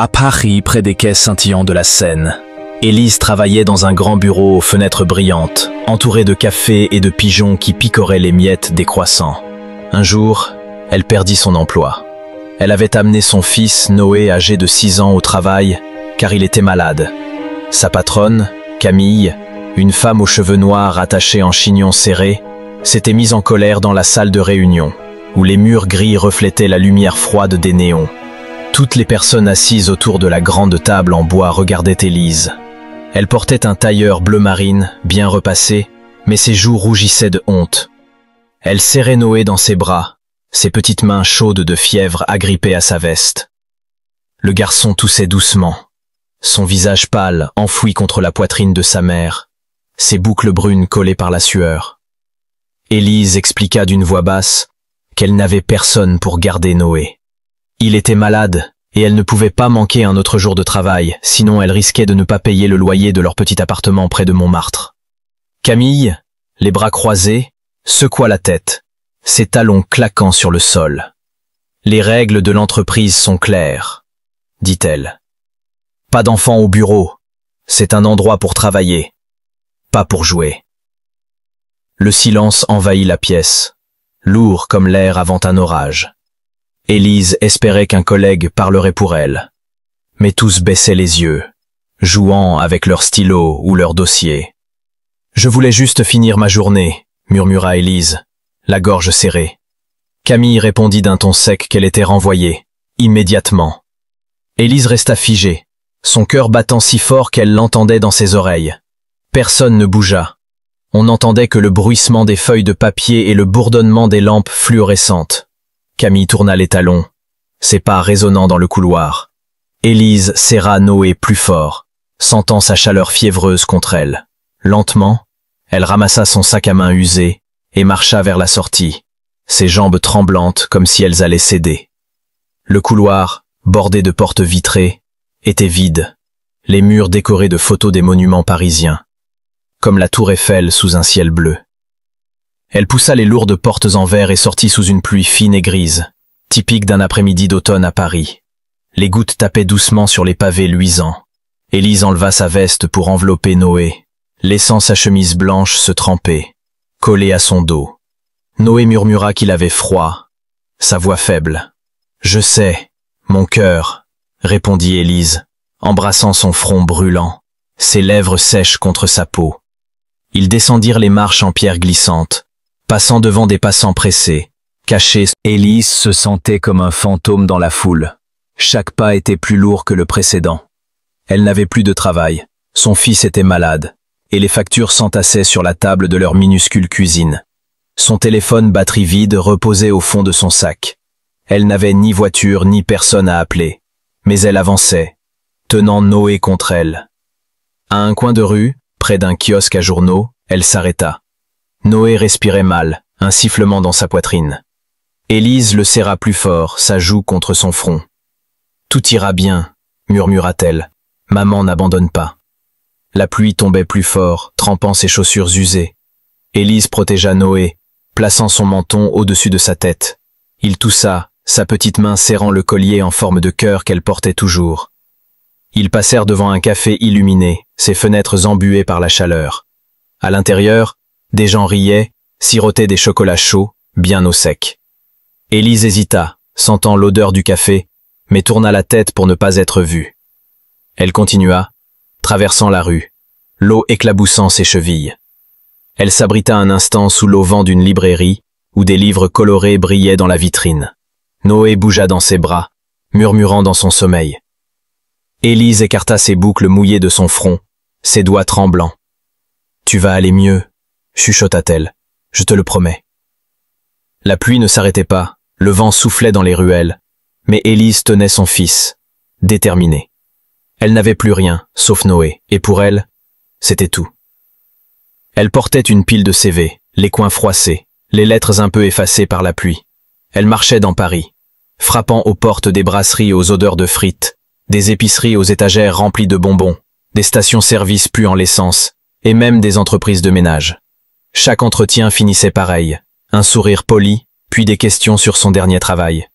À Paris, près des quais scintillants de la Seine, Élise travaillait dans un grand bureau aux fenêtres brillantes, entourée de cafés et de pigeons qui picoraient les miettes des croissants. Un jour, elle perdit son emploi. Elle avait amené son fils, Noé, âgé de 6 ans, au travail, car il était malade. Sa patronne, Camille, une femme aux cheveux noirs attachés en chignon serré, s'était mise en colère dans la salle de réunion, où les murs gris reflétaient la lumière froide des néons. Toutes les personnes assises autour de la grande table en bois regardaient Élise. Elle portait un tailleur bleu marine, bien repassé, mais ses joues rougissaient de honte. Elle serrait Noé dans ses bras, ses petites mains chaudes de fièvre agrippées à sa veste. Le garçon toussait doucement, son visage pâle enfoui contre la poitrine de sa mère, ses boucles brunes collées par la sueur. Élise expliqua d'une voix basse qu'elle n'avait personne pour garder Noé. Il était malade et elle ne pouvait pas manquer un autre jour de travail, sinon elle risquait de ne pas payer le loyer de leur petit appartement près de Montmartre. Camille, les bras croisés, secoua la tête, ses talons claquant sur le sol. « Les règles de l'entreprise sont claires, » dit-elle. « Pas d'enfants au bureau, c'est un endroit pour travailler, pas pour jouer. » Le silence envahit la pièce, lourd comme l'air avant un orage. Élise espérait qu'un collègue parlerait pour elle. Mais tous baissaient les yeux, jouant avec leurs stylos ou leurs dossiers. « Je voulais juste finir ma journée », murmura Élise, la gorge serrée. Camille répondit d'un ton sec qu'elle était renvoyée, immédiatement. Élise resta figée, son cœur battant si fort qu'elle l'entendait dans ses oreilles. Personne ne bougea. On n'entendait que le bruissement des feuilles de papier et le bourdonnement des lampes fluorescentes. Camille tourna les talons, ses pas résonnant dans le couloir. Élise serra Noé plus fort, sentant sa chaleur fiévreuse contre elle. Lentement, elle ramassa son sac à main usé et marcha vers la sortie, ses jambes tremblantes comme si elles allaient céder. Le couloir, bordé de portes vitrées, était vide, les murs décorés de photos des monuments parisiens, comme la tour Eiffel sous un ciel bleu. Elle poussa les lourdes portes en verre et sortit sous une pluie fine et grise, typique d'un après-midi d'automne à Paris. Les gouttes tapaient doucement sur les pavés luisants. Élise enleva sa veste pour envelopper Noé, laissant sa chemise blanche se tremper, collée à son dos. Noé murmura qu'il avait froid, sa voix faible. « Je sais, mon cœur », répondit Élise, embrassant son front brûlant, ses lèvres sèches contre sa peau. Ils descendirent les marches en pierre glissante, passant devant des passants pressés, cachés. Élise se sentait comme un fantôme dans la foule. Chaque pas était plus lourd que le précédent. Elle n'avait plus de travail, son fils était malade, et les factures s'entassaient sur la table de leur minuscule cuisine. Son téléphone batterie vide reposait au fond de son sac. Elle n'avait ni voiture ni personne à appeler, mais elle avançait, tenant Noé contre elle. À un coin de rue, près d'un kiosque à journaux, elle s'arrêta. Noé respirait mal, un sifflement dans sa poitrine. Élise le serra plus fort, sa joue contre son front. « Tout ira bien », murmura-t-elle. « Maman n'abandonne pas. » La pluie tombait plus fort, trempant ses chaussures usées. Élise protégea Noé, plaçant son menton au-dessus de sa tête. Il toussa, sa petite main serrant le collier en forme de cœur qu'elle portait toujours. Ils passèrent devant un café illuminé, ses fenêtres embuées par la chaleur. À l'intérieur, des gens riaient, sirotaient des chocolats chauds, bien au sec. Élise hésita, sentant l'odeur du café, mais tourna la tête pour ne pas être vue. Elle continua, traversant la rue, l'eau éclaboussant ses chevilles. Elle s'abrita un instant sous l'auvent d'une librairie, où des livres colorés brillaient dans la vitrine. Noé bougea dans ses bras, murmurant dans son sommeil. Élise écarta ses boucles mouillées de son front, ses doigts tremblants. « Tu vas aller mieux », chuchota-t-elle, « je te le promets. » La pluie ne s'arrêtait pas, le vent soufflait dans les ruelles, mais Élise tenait son fils, déterminée. Elle n'avait plus rien, sauf Noé, et pour elle, c'était tout. Elle portait une pile de CV, les coins froissés, les lettres un peu effacées par la pluie. Elle marchait dans Paris, frappant aux portes des brasseries aux odeurs de frites, des épiceries aux étagères remplies de bonbons, des stations-service puant l'essence, et même des entreprises de ménage. Chaque entretien finissait pareil, un sourire poli, puis des questions sur son dernier travail.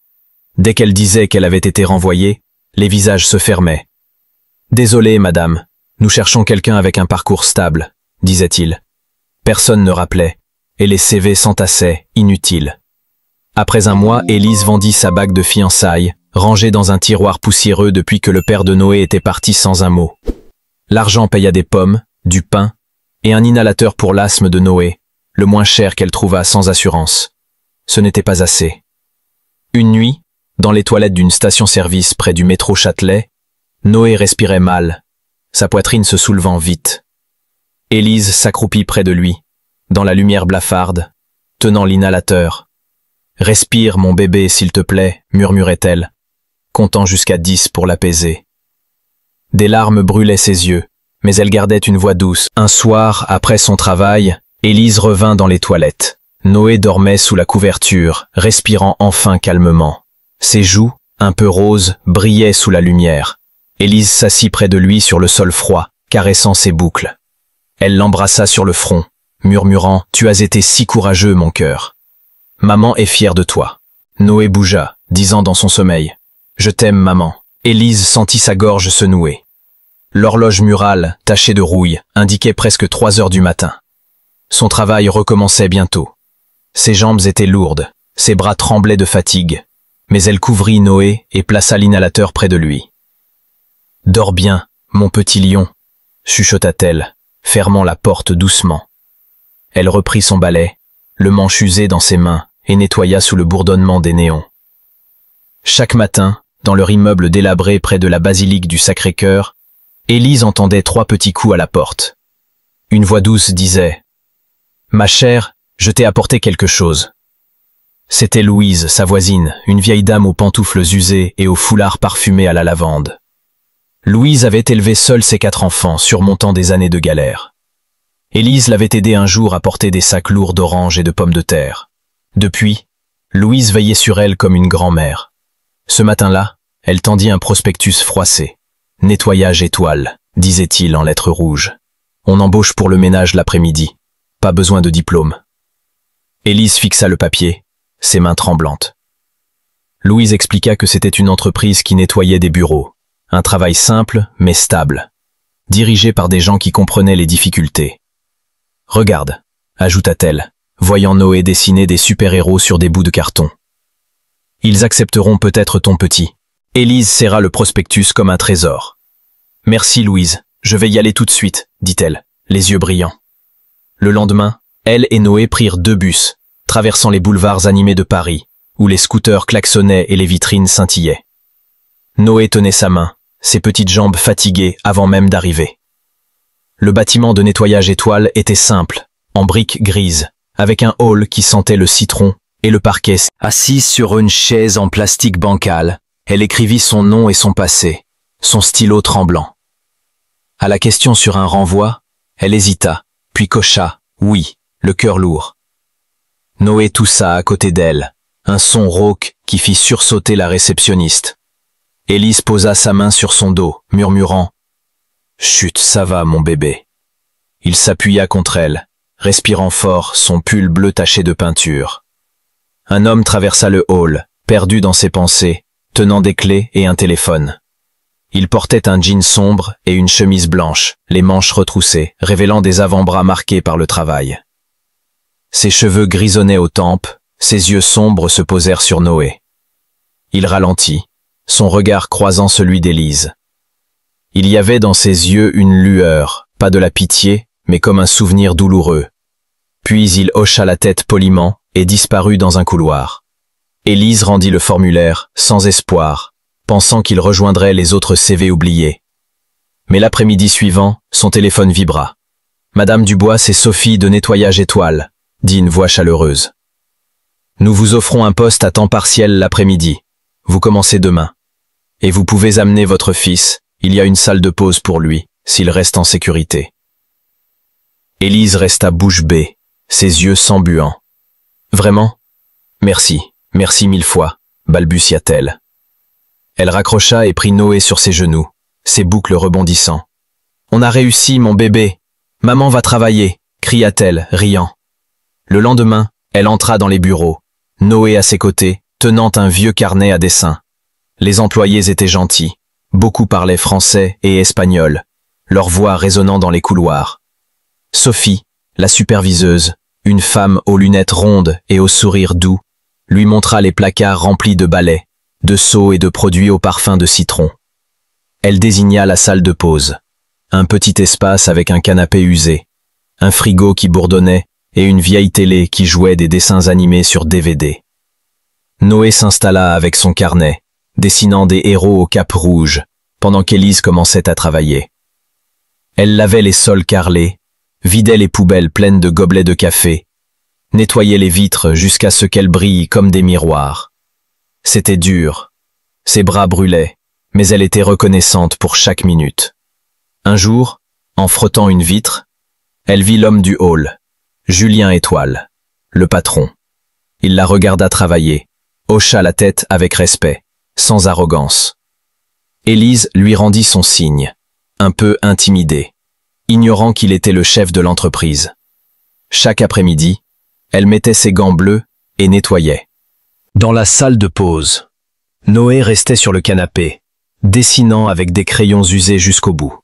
Dès qu'elle disait qu'elle avait été renvoyée, Les visages se fermaient. « Désolé, madame, nous cherchons quelqu'un avec un parcours stable, » disait-il. Personne ne rappelait, et les CV s'entassaient, inutiles. Après un mois, Élise vendit sa bague de fiançailles, rangée dans un tiroir poussiéreux depuis que le père de Noé était parti sans un mot. L'argent paya des pommes, du pain, et un inhalateur pour l'asthme de Noé, le moins cher qu'elle trouva sans assurance. Ce n'était pas assez. Une nuit, dans les toilettes d'une station-service près du métro Châtelet, Noé respirait mal, sa poitrine se soulevant vite. Élise s'accroupit près de lui, dans la lumière blafarde, tenant l'inhalateur. « Respire, mon bébé, s'il te plaît », murmurait-elle, comptant jusqu'à 10 pour l'apaiser. Des larmes brûlaient ses yeux, mais elle gardait une voix douce. Un soir, après son travail, Élise revint dans les toilettes. Noé dormait sous la couverture, respirant enfin calmement. Ses joues, un peu roses, brillaient sous la lumière. Élise s'assit près de lui sur le sol froid, caressant ses boucles. Elle l'embrassa sur le front, murmurant « Tu as été si courageux, mon cœur. Maman est fière de toi. » Noé bougea, disant dans son sommeil « Je t'aime, maman. » Élise sentit sa gorge se nouer. L'horloge murale, tachée de rouille, indiquait presque 3 heures du matin. Son travail recommençait bientôt. Ses jambes étaient lourdes, ses bras tremblaient de fatigue, mais elle couvrit Noé et plaça l'inhalateur près de lui. « Dors bien, mon petit lion », chuchota-t-elle, fermant la porte doucement. Elle reprit son balai, le manche usé dans ses mains, et nettoya sous le bourdonnement des néons. Chaque matin, dans leur immeuble délabré près de la basilique du Sacré-Cœur, Élise entendait 3 petits coups à la porte. Une voix douce disait « Ma chère, je t'ai apporté quelque chose. » C'était Louise, sa voisine, une vieille dame aux pantoufles usées et au foulard parfumé à la lavande. Louise avait élevé seule ses 4 enfants, surmontant des années de galère. Élise l'avait aidée un jour à porter des sacs lourds d'oranges et de pommes de terre. Depuis, Louise veillait sur elle comme une grand-mère. Ce matin-là, elle tendit un prospectus froissé. « Nettoyage étoile », disait-il en lettres rouges. « On embauche pour le ménage l'après-midi. Pas besoin de diplôme. » Élise fixa le papier, ses mains tremblantes. Louise expliqua que c'était une entreprise qui nettoyait des bureaux. Un travail simple, mais stable. Dirigé par des gens qui comprenaient les difficultés. « Regarde », ajouta-t-elle, voyant Noé dessiner des super-héros sur des bouts de carton. « Ils accepteront peut-être ton petit. » Élise serra le prospectus comme un trésor. « Merci Louise, je vais y aller tout de suite, » dit-elle, les yeux brillants. Le lendemain, elle et Noé prirent 2 bus, traversant les boulevards animés de Paris, où les scooters klaxonnaient et les vitrines scintillaient. Noé tenait sa main, ses petites jambes fatiguées avant même d'arriver. Le bâtiment de nettoyage étoile était simple, en briques grises, avec un hall qui sentait le citron et le parquet. Assise sur une chaise en plastique bancal, elle écrivit son nom et son passé, son stylo tremblant. À la question sur un renvoi, elle hésita, puis cocha « oui », le cœur lourd. Noé toussa à côté d'elle, un son rauque qui fit sursauter la réceptionniste. Élise posa sa main sur son dos, murmurant « Chut, ça va, mon bébé ». Il s'appuya contre elle, respirant fort, son pull bleu taché de peinture. Un homme traversa le hall, perdu dans ses pensées, tenant des clés et un téléphone. Il portait un jean sombre et une chemise blanche, les manches retroussées, révélant des avant-bras marqués par le travail. Ses cheveux grisonnaient aux tempes, ses yeux sombres se posèrent sur Noé. Il ralentit, son regard croisant celui d'Élise. Il y avait dans ses yeux une lueur, pas de la pitié, mais comme un souvenir douloureux. Puis il hocha la tête poliment et disparut dans un couloir. Élise rendit le formulaire, sans espoir, pensant qu'il rejoindrait les autres CV oubliés. Mais l'après-midi suivant, son téléphone vibra. « Madame Dubois, c'est Sophie de Nettoyage Étoile », dit une voix chaleureuse. « Nous vous offrons un poste à temps partiel l'après-midi. Vous commencez demain. Et vous pouvez amener votre fils, il y a une salle de pause pour lui, s'il reste en sécurité. » Élise resta bouche bée, ses yeux s'embuant. « Vraiment ? Merci, merci 1000 fois, balbutia-t-elle. Elle raccrocha et prit Noé sur ses genoux, ses boucles rebondissant. « On a réussi, mon bébé. Maman va travailler, » cria-t-elle, riant. Le lendemain, elle entra dans les bureaux, Noé à ses côtés, tenant un vieux carnet à dessin. Les employés étaient gentils, Beaucoup parlaient français et espagnol, leur voix résonnant dans les couloirs. Sophie, la superviseuse, une femme aux lunettes rondes et au sourire doux, lui montra les placards remplis de balais, de seaux et de produits au parfum de citron. Elle désigna la salle de pause, un petit espace avec un canapé usé, un frigo qui bourdonnait et une vieille télé qui jouait des dessins animés sur DVD. Noé s'installa avec son carnet, dessinant des héros au cap rouge, pendant qu'Élise commençait à travailler. Elle lavait les sols carrelés, vidait les poubelles pleines de gobelets de café, nettoyait les vitres jusqu'à ce qu'elles brillent comme des miroirs. C'était dur, ses bras brûlaient, mais elle était reconnaissante pour chaque minute. Un jour, en frottant une vitre, elle vit l'homme du hall, Julien Étoile, le patron. Il la regarda travailler, hocha la tête avec respect, sans arrogance. Élise lui rendit son signe, un peu intimidée, ignorant qu'il était le chef de l'entreprise. Chaque après-midi, elle mettait ses gants bleus et nettoyait. Dans la salle de pause, Noé restait sur le canapé, dessinant avec des crayons usés jusqu'au bout.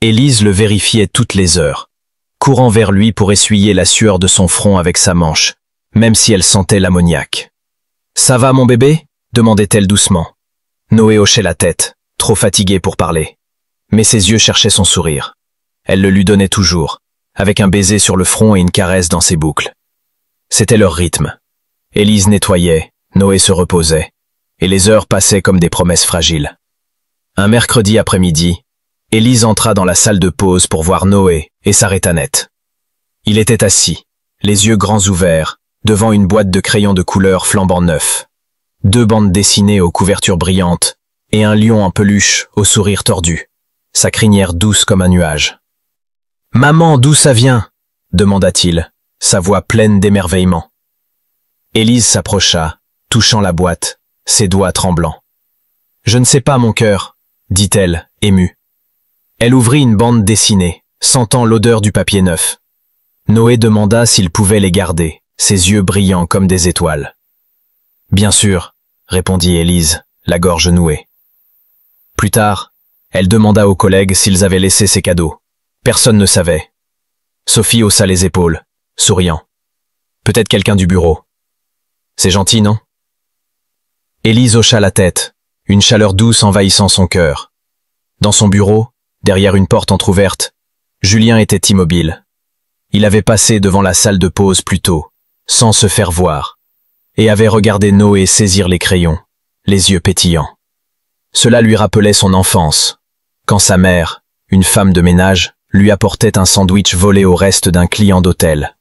Élise le vérifiait toutes les heures, courant vers lui pour essuyer la sueur de son front avec sa manche, même si elle sentait l'ammoniaque. « Ça va, mon bébé ?» demandait-elle doucement. Noé hochait la tête, trop fatigué pour parler. Mais ses yeux cherchaient son sourire. Elle le lui donnait toujours, avec un baiser sur le front et une caresse dans ses boucles. C'était leur rythme. Élise nettoyait, Noé se reposait, et les heures passaient comme des promesses fragiles. Un mercredi après-midi, Élise entra dans la salle de pause pour voir Noé et s'arrêta net. Il était assis, les yeux grands ouverts, devant une boîte de crayons de couleur flambant neuf. 2 bandes dessinées aux couvertures brillantes et un lion en peluche au sourire tordu, sa crinière douce comme un nuage. « Maman, d'où ça vient ?» demanda-t-il, sa voix pleine d'émerveillement. Élise s'approcha, touchant la boîte, ses doigts tremblants. « Je ne sais pas, mon cœur, » dit-elle, émue. Elle ouvrit une bande dessinée, sentant l'odeur du papier neuf. Noé demanda s'il pouvait les garder, ses yeux brillants comme des étoiles. « Bien sûr, » répondit Élise, la gorge nouée. Plus tard, elle demanda aux collègues s'ils avaient laissé ses cadeaux. Personne ne savait. Sophie haussa les épaules, souriant. Peut-être quelqu'un du bureau. C'est gentil, non? Élise hocha la tête, une chaleur douce envahissant son cœur. Dans son bureau, derrière une porte entr'ouverte, Julien était immobile. Il avait passé devant la salle de pause plus tôt, sans se faire voir, et avait regardé Noé saisir les crayons, les yeux pétillants. Cela lui rappelait son enfance, quand sa mère, une femme de ménage, lui apportait un sandwich volé au reste d'un client d'hôtel.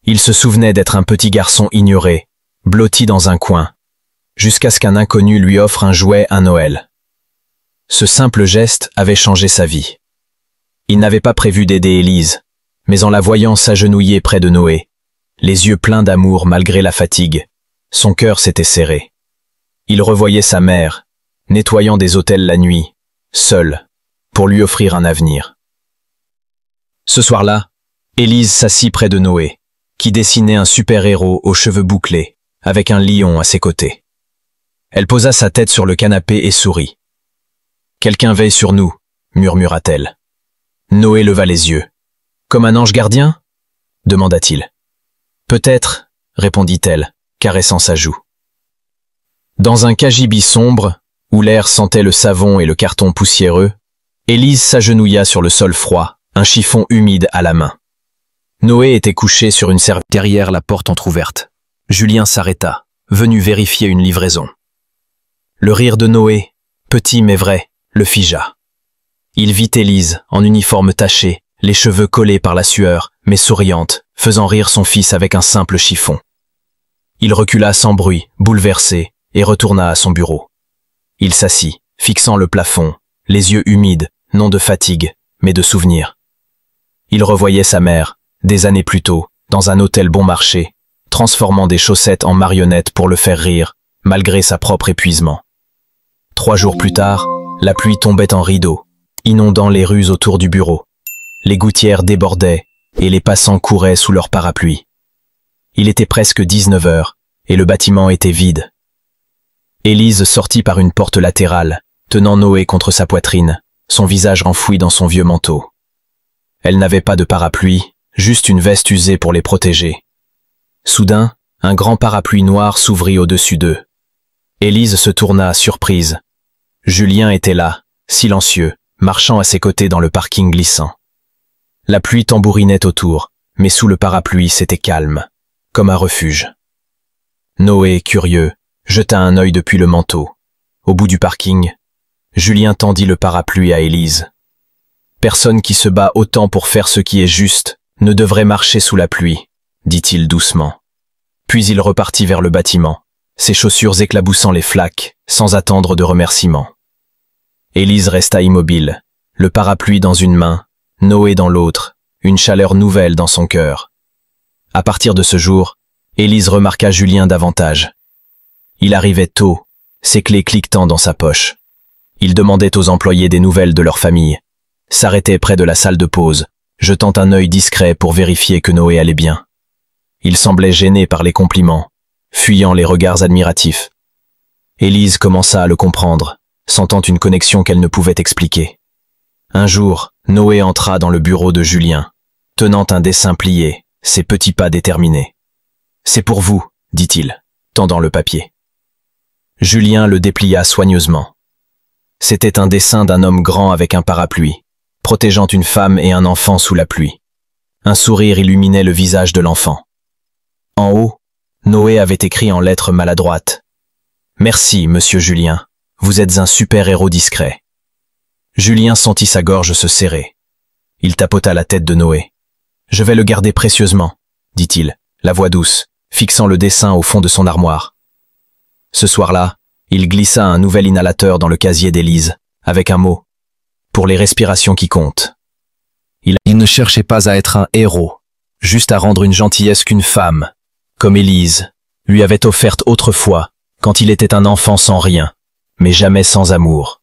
Il se souvenait d'être un petit garçon ignoré, blotti dans un coin, jusqu'à ce qu'un inconnu lui offre un jouet à Noël. Ce simple geste avait changé sa vie. Il n'avait pas prévu d'aider Élise, mais en la voyant s'agenouiller près de Noé, les yeux pleins d'amour malgré la fatigue, son cœur s'était serré. Il revoyait sa mère, nettoyant des hôtels la nuit, seule, pour lui offrir un avenir. Ce soir-là, Élise s'assit près de Noé, qui dessinait un super-héros aux cheveux bouclés, avec un lion à ses côtés. Elle posa sa tête sur le canapé et sourit. « Quelqu'un veille sur nous », murmura-t-elle. Noé leva les yeux. « Comme un ange gardien ?» demanda-t-il. « Peut-être », répondit-elle, caressant sa joue. Dans un cagibi sombre, où l'air sentait le savon et le carton poussiéreux, Élise s'agenouilla sur le sol froid, un chiffon humide à la main. Noé était couché sur une serviette derrière la porte entr'ouverte. Julien s'arrêta, venu vérifier une livraison. Le rire de Noé, petit mais vrai, le figea. Il vit Élise, en uniforme taché, les cheveux collés par la sueur, mais souriante, faisant rire son fils avec un simple chiffon. Il recula sans bruit, bouleversé, et retourna à son bureau. Il s'assit, fixant le plafond, les yeux humides, non de fatigue, mais de souvenir. Il revoyait sa mère, des années plus tôt, dans un hôtel bon marché, transformant des chaussettes en marionnettes pour le faire rire, malgré sa propre épuisement. 3 jours plus tard, la pluie tombait en rideaux, inondant les rues autour du bureau. Les gouttières débordaient, et les passants couraient sous leur parapluie. Il était presque 19 heures, et le bâtiment était vide. Élise sortit par une porte latérale, tenant Noé contre sa poitrine, son visage enfoui dans son vieux manteau. Elle n'avait pas de parapluie, juste une veste usée pour les protéger. Soudain, un grand parapluie noir s'ouvrit au-dessus d'eux. Élise se tourna, surprise. Julien était là, silencieux, marchant à ses côtés dans le parking glissant. La pluie tambourinait autour, mais sous le parapluie c'était calme, comme un refuge. Noé, curieux, jeta un œil depuis le manteau. Au bout du parking, Julien tendit le parapluie à Élise. Personne qui se bat autant pour faire ce qui est juste ne devrait marcher sous la pluie, dit-il doucement. Puis il repartit vers le bâtiment, ses chaussures éclaboussant les flaques, sans attendre de remerciements. Élise resta immobile, le parapluie dans une main, Noé dans l'autre, une chaleur nouvelle dans son cœur. À partir de ce jour, Élise remarqua Julien davantage. Il arrivait tôt, ses clés cliquetant dans sa poche. Il demandait aux employés des nouvelles de leur famille, s'arrêtait près de la salle de pause, jetant un œil discret pour vérifier que Noé allait bien. Il semblait gêné par les compliments, fuyant les regards admiratifs. Élise commença à le comprendre, sentant une connexion qu'elle ne pouvait expliquer. Un jour, Noé entra dans le bureau de Julien, tenant un dessin plié, ses petits pas déterminés. « C'est pour vous, dit-il, tendant le papier. Julien le déplia soigneusement. C'était un dessin d'un homme grand avec un parapluie, protégeant une femme et un enfant sous la pluie. Un sourire illuminait le visage de l'enfant. En haut, Noé avait écrit en lettres maladroites. « Merci, monsieur Julien, vous êtes un super-héros discret. » Julien sentit sa gorge se serrer. Il tapota la tête de Noé. « Je vais le garder précieusement, » dit-il, la voix douce, fixant le dessin au fond de son armoire. Ce soir-là, il glissa un nouvel inhalateur dans le casier d'Élise, avec un mot. Pour les respirations qui comptent. Il ne cherchait pas à être un héros, juste à rendre une gentillesse qu'une femme, comme Élise, lui avait offerte autrefois, quand il était un enfant sans rien, mais jamais sans amour.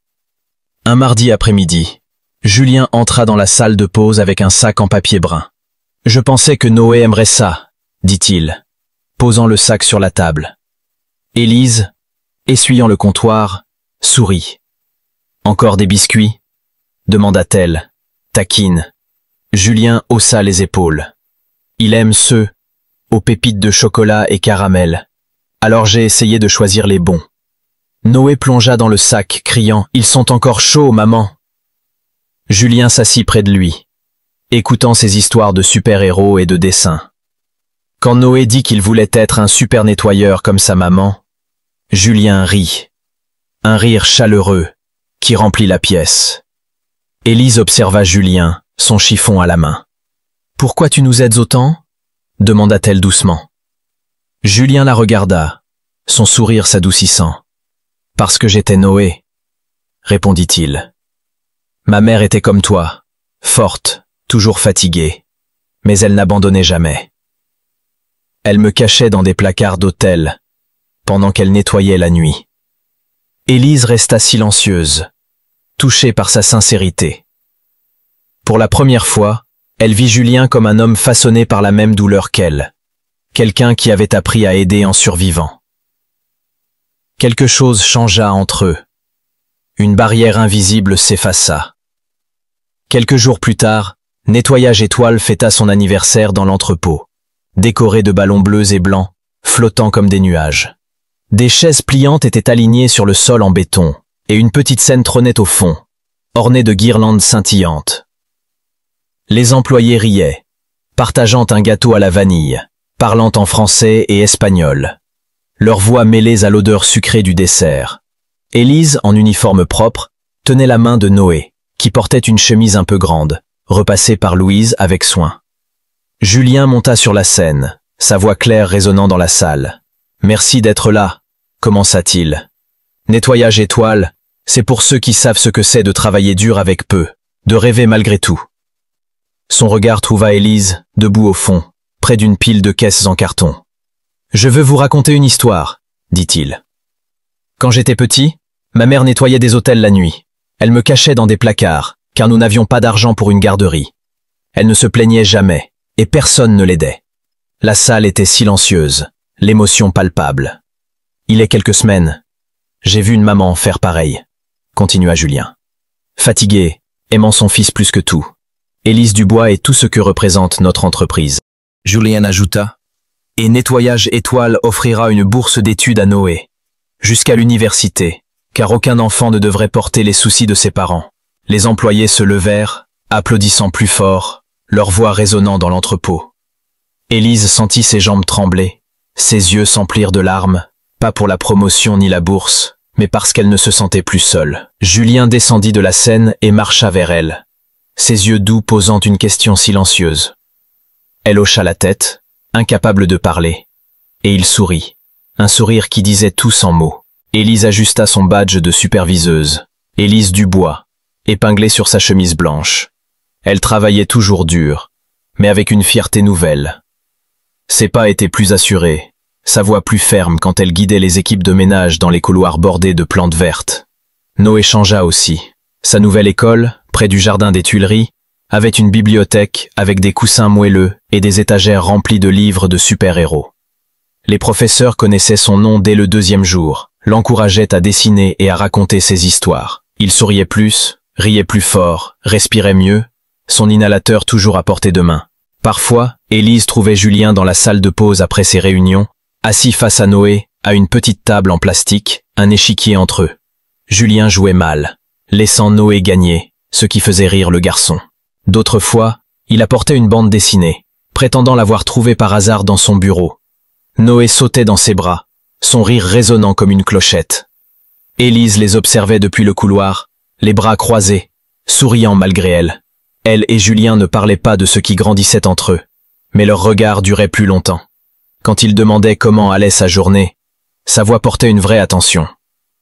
Un mardi après-midi, Julien entra dans la salle de pause avec un sac en papier brun. « Je pensais que Noé aimerait ça, » dit-il, posant le sac sur la table. Élise, essuyant le comptoir, sourit. « Encore des biscuits ?» demanda-t-elle, taquine. Julien haussa les épaules. « Il aime ceux aux pépites de chocolat et caramel. Alors j'ai essayé de choisir les bons. » Noé plongea dans le sac, criant « Ils sont encore chauds, maman !» Julien s'assit près de lui, écoutant ses histoires de super-héros et de dessins. Quand Noé dit qu'il voulait être un super nettoyeur comme sa maman, Julien rit. Un rire chaleureux qui remplit la pièce. Élise observa Julien, son chiffon à la main. « Pourquoi tu nous aides autant ?» demanda-t-elle doucement. Julien la regarda, son sourire s'adoucissant. « Parce que j'étais Noé, » répondit-il. « Ma mère était comme toi, forte, toujours fatiguée, mais elle n'abandonnait jamais. Elle me cachait dans des placards d'hôtel, pendant qu'elle nettoyait la nuit. » Élise resta silencieuse, touchée par sa sincérité. Pour la première fois, elle vit Julien comme un homme façonné par la même douleur qu'elle, quelqu'un qui avait appris à aider en survivant. Quelque chose changea entre eux. Une barrière invisible s'effaça. Quelques jours plus tard, Nettoyage Étoile fêta son anniversaire dans l'entrepôt, décoré de ballons bleus et blancs, flottant comme des nuages. Des chaises pliantes étaient alignées sur le sol en béton, et une petite scène trônait au fond, ornée de guirlandes scintillantes. Les employés riaient, partageant un gâteau à la vanille, parlant en français et espagnol, leurs voix mêlées à l'odeur sucrée du dessert. Élise, en uniforme propre, tenait la main de Noé, qui portait une chemise un peu grande, repassée par Louise avec soin. Julien monta sur la scène, sa voix claire résonnant dans la salle. « Merci d'être là », commença-t-il. « Nettoyage Étoile, c'est pour ceux qui savent ce que c'est de travailler dur avec peu, de rêver malgré tout. » Son regard trouva Élise, debout au fond, près d'une pile de caisses en carton. « Je veux vous raconter une histoire, » dit-il. « Quand j'étais petit, ma mère nettoyait des hôtels la nuit. Elle me cachait dans des placards, car nous n'avions pas d'argent pour une garderie. Elle ne se plaignait jamais, et personne ne l'aidait. La salle était silencieuse, l'émotion palpable. Il y a quelques semaines, j'ai vu une maman faire pareil. continua Julien. Fatigué, aimant son fils plus que tout. Élise Dubois est tout ce que représente notre entreprise. Julien ajouta. Et Nettoyage Étoile offrira une bourse d'études à Noé. Jusqu'à l'université, car aucun enfant ne devrait porter les soucis de ses parents. Les employés se levèrent, applaudissant plus fort, leur voix résonnant dans l'entrepôt. Élise sentit ses jambes trembler, ses yeux s'emplirent de larmes, pas pour la promotion ni la bourse, mais parce qu'elle ne se sentait plus seule. Julien descendit de la scène et marcha vers elle, ses yeux doux posant une question silencieuse. Elle hocha la tête, incapable de parler, et il sourit, un sourire qui disait tout sans mots. Élise ajusta son badge de superviseuse, Élise Dubois, épinglé sur sa chemise blanche. Elle travaillait toujours dur, mais avec une fierté nouvelle. Ses pas étaient plus assurés, sa voix plus ferme quand elle guidait les équipes de ménage dans les couloirs bordés de plantes vertes. Noé changea aussi. Sa nouvelle école, près du jardin des Tuileries, avait une bibliothèque avec des coussins moelleux et des étagères remplies de livres de super-héros. Les professeurs connaissaient son nom dès le 2e jour, l'encourageaient à dessiner et à raconter ses histoires. Il souriait plus, riait plus fort, respirait mieux, son inhalateur toujours à portée de main. Parfois, Élise trouvait Julien dans la salle de pause après ses réunions, assis face à Noé, à une petite table en plastique, un échiquier entre eux. Julien jouait mal, laissant Noé gagner, ce qui faisait rire le garçon. D'autres fois, il apportait une bande dessinée, prétendant l'avoir trouvée par hasard dans son bureau. Noé sautait dans ses bras, son rire résonnant comme une clochette. Élise les observait depuis le couloir, les bras croisés, souriant malgré elle. Elle et Julien ne parlaient pas de ce qui grandissait entre eux, mais leur regard durait plus longtemps. Quand il demandait comment allait sa journée, sa voix portait une vraie attention.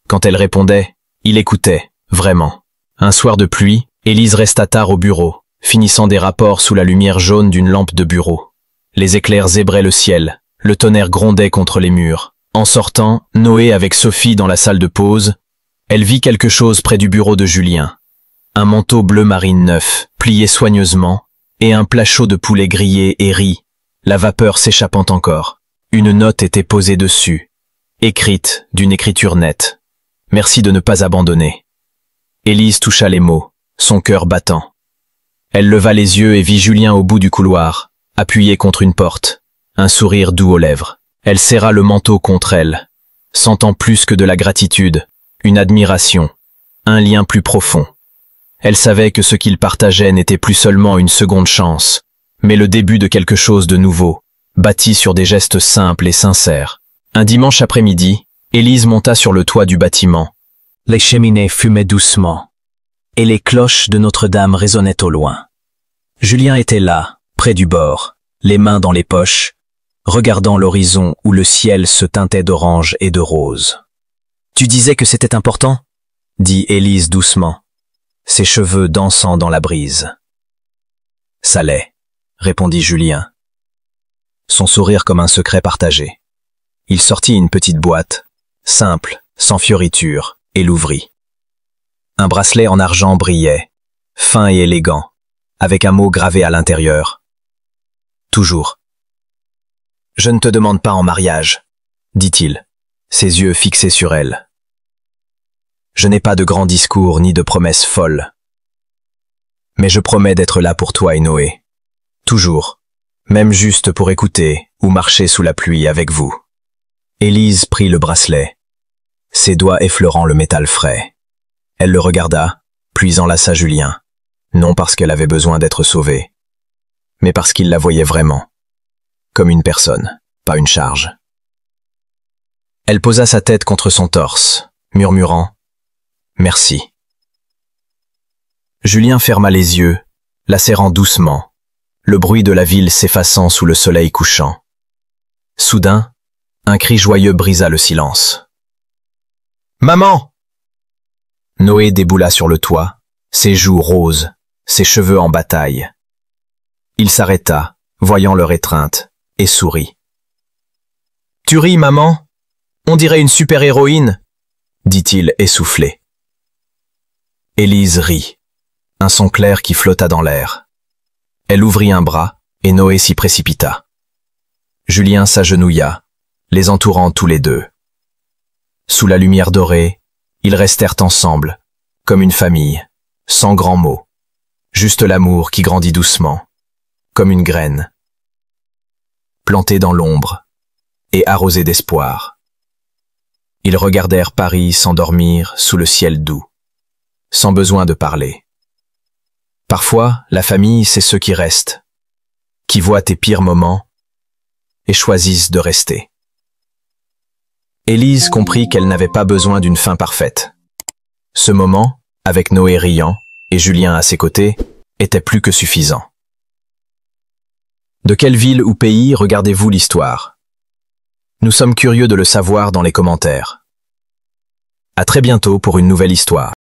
Quand elle répondait, il écoutait, vraiment. Un soir de pluie, Élise resta tard au bureau, finissant des rapports sous la lumière jaune d'une lampe de bureau. Les éclairs zébraient le ciel, le tonnerre grondait contre les murs. En sortant, Noé avec Sophie dans la salle de pause, elle vit quelque chose près du bureau de Julien. Un manteau bleu marine neuf, plié soigneusement, et un plat chaud de poulet grillé et riz, la vapeur s'échappant encore. Une note était posée dessus, écrite d'une écriture nette. Merci de ne pas abandonner. Élise toucha les mots, son cœur battant. Elle leva les yeux et vit Julien au bout du couloir, appuyé contre une porte, un sourire doux aux lèvres. Elle serra le manteau contre elle, sentant plus que de la gratitude, une admiration, un lien plus profond. Elle savait que ce qu'ils partageaient n'était plus seulement une seconde chance, mais le début de quelque chose de nouveau, bâti sur des gestes simples et sincères. Un dimanche après-midi, Élise monta sur le toit du bâtiment. Les cheminées fumaient doucement, et les cloches de Notre-Dame résonnaient au loin. Julien était là, près du bord, les mains dans les poches, regardant l'horizon où le ciel se teintait d'orange et de rose. « Tu disais que c'était important ?» dit Élise doucement, ses cheveux dansant dans la brise. « Ça l'est », répondit Julien, son sourire comme un secret partagé. Il sortit une petite boîte, simple, sans fioritures, et l'ouvrit. Un bracelet en argent brillait, fin et élégant, avec un mot gravé à l'intérieur. « Toujours. »« Je ne te demande pas en mariage, » dit-il, ses yeux fixés sur elle. « Je n'ai pas de grands discours ni de promesses folles. Mais je promets d'être là pour toi et Noé. Toujours, même juste pour écouter ou marcher sous la pluie avec vous. » Élise prit le bracelet, ses doigts effleurant le métal frais. Elle le regarda, puis enlaça Julien, non parce qu'elle avait besoin d'être sauvée, mais parce qu'il la voyait vraiment, comme une personne, pas une charge. Elle posa sa tête contre son torse, murmurant « Merci ». Julien ferma les yeux, la serrant doucement, le bruit de la ville s'effaçant sous le soleil couchant. Soudain, un cri joyeux brisa le silence. « Maman !» Noé déboula sur le toit, ses joues roses, ses cheveux en bataille. Il s'arrêta, voyant leur étreinte, et sourit. « Tu ris, maman? On dirait une super-héroïne !» dit-il essoufflé. Élise rit, un son clair qui flotta dans l'air. Elle ouvrit un bras, et Noé s'y précipita. Julien s'agenouilla, les entourant tous les deux. Sous la lumière dorée, ils restèrent ensemble, comme une famille, sans grands mots. Juste l'amour qui grandit doucement, comme une graine, plantée dans l'ombre et arrosée d'espoir. Ils regardèrent Paris s'endormir sous le ciel doux, sans besoin de parler. Parfois, la famille, c'est ceux qui restent, qui voient tes pires moments et choisissent de rester. Élise comprit qu'elle n'avait pas besoin d'une fin parfaite. Ce moment, avec Noé riant et Julien à ses côtés, était plus que suffisant. De quelle ville ou pays regardez-vous l'histoire? Nous sommes curieux de le savoir dans les commentaires. À très bientôt pour une nouvelle histoire.